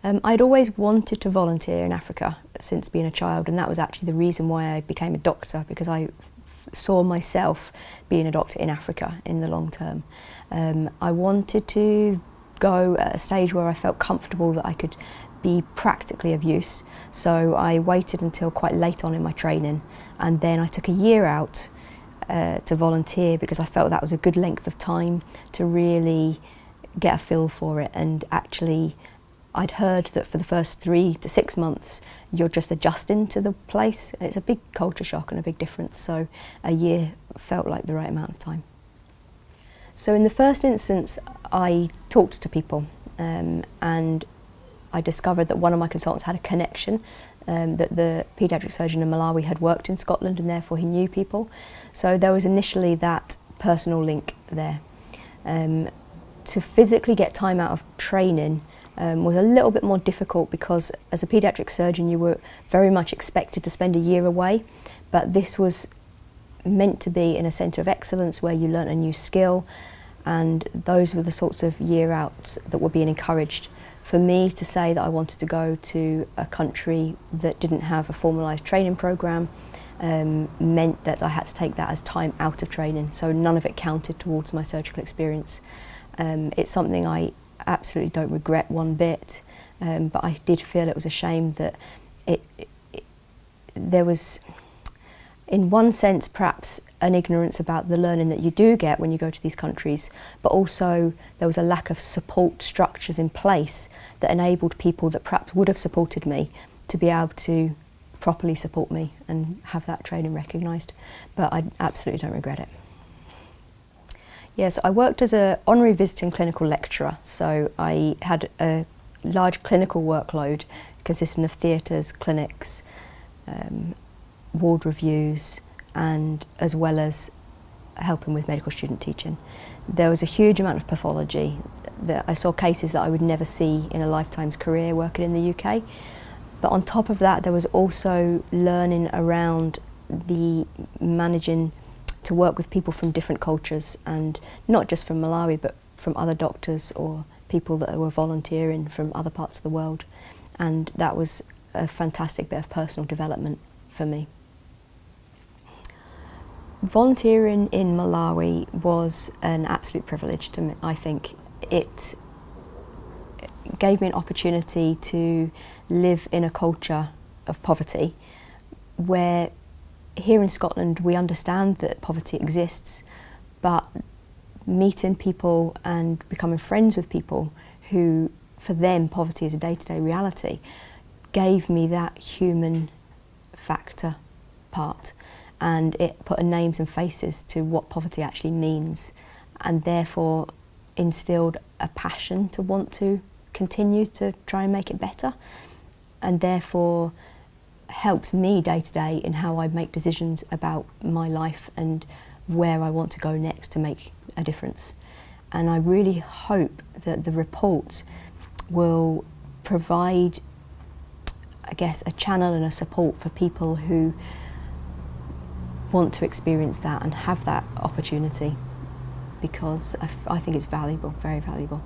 I'd always wanted to volunteer in Africa since being a child, and that was actually the reason why I became a doctor, because I saw myself being a doctor in Africa in the long term. I wanted to go at a stage where I felt comfortable that I could be practically of use, so I waited until quite late on in my training, and then I took a year out to volunteer because I felt that was a good length of time to really get a feel for it. And actually I'd heard that for the first 3 to 6 months you're just adjusting to the place, and it's a big culture shock and a big difference, so a year felt like the right amount of time. So in the first instance I talked to people, and I discovered that one of my consultants had a connection, that the paediatric surgeon in Malawi had worked in Scotland and therefore he knew people. So there was initially that personal link there. To physically get time out of training was a little bit more difficult, because as a paediatric surgeon you were very much expected to spend a year away, but this was meant to be in a centre of excellence where you learn a new skill, and those were the sorts of year outs that were being encouraged. For me to say that I wanted to go to a country that didn't have a formalised training programme meant that I had to take that as time out of training, so none of it counted towards my surgical experience. It's something I absolutely don't regret one bit, but I did feel it was a shame that there was, in one sense, perhaps an ignorance about the learning that you do get when you go to these countries, but also there was a lack of support structures in place that enabled people that perhaps would have supported me to be able to properly support me and have that training recognised. But I absolutely don't regret it. Yes, I worked as an honorary visiting clinical lecturer, so I had a large clinical workload consisting of theatres, clinics, ward reviews, and as well as helping with medical student teaching. There was a huge amount of pathology. I saw cases that I would never see in a lifetime's career working in the UK. But on top of that, there was also learning around the managing to work with people from different cultures, and not just from Malawi, but from other doctors or people that were volunteering from other parts of the world. And that was a fantastic bit of personal development for me. Volunteering in Malawi was an absolute privilege to me. I think it gave me an opportunity to live in a culture of poverty, where here in Scotland we understand that poverty exists, but meeting people and becoming friends with people who, for them, poverty is a day-to-day reality, gave me that human factor part, and it put names and faces to what poverty actually means, and therefore instilled a passion to want to continue to try and make it better, and therefore helps me day to day in how I make decisions about my life and where I want to go next to make a difference. And I really hope that the report will provide, I guess, a channel and a support for people who want to experience that and have that opportunity, because I think it's valuable, very valuable.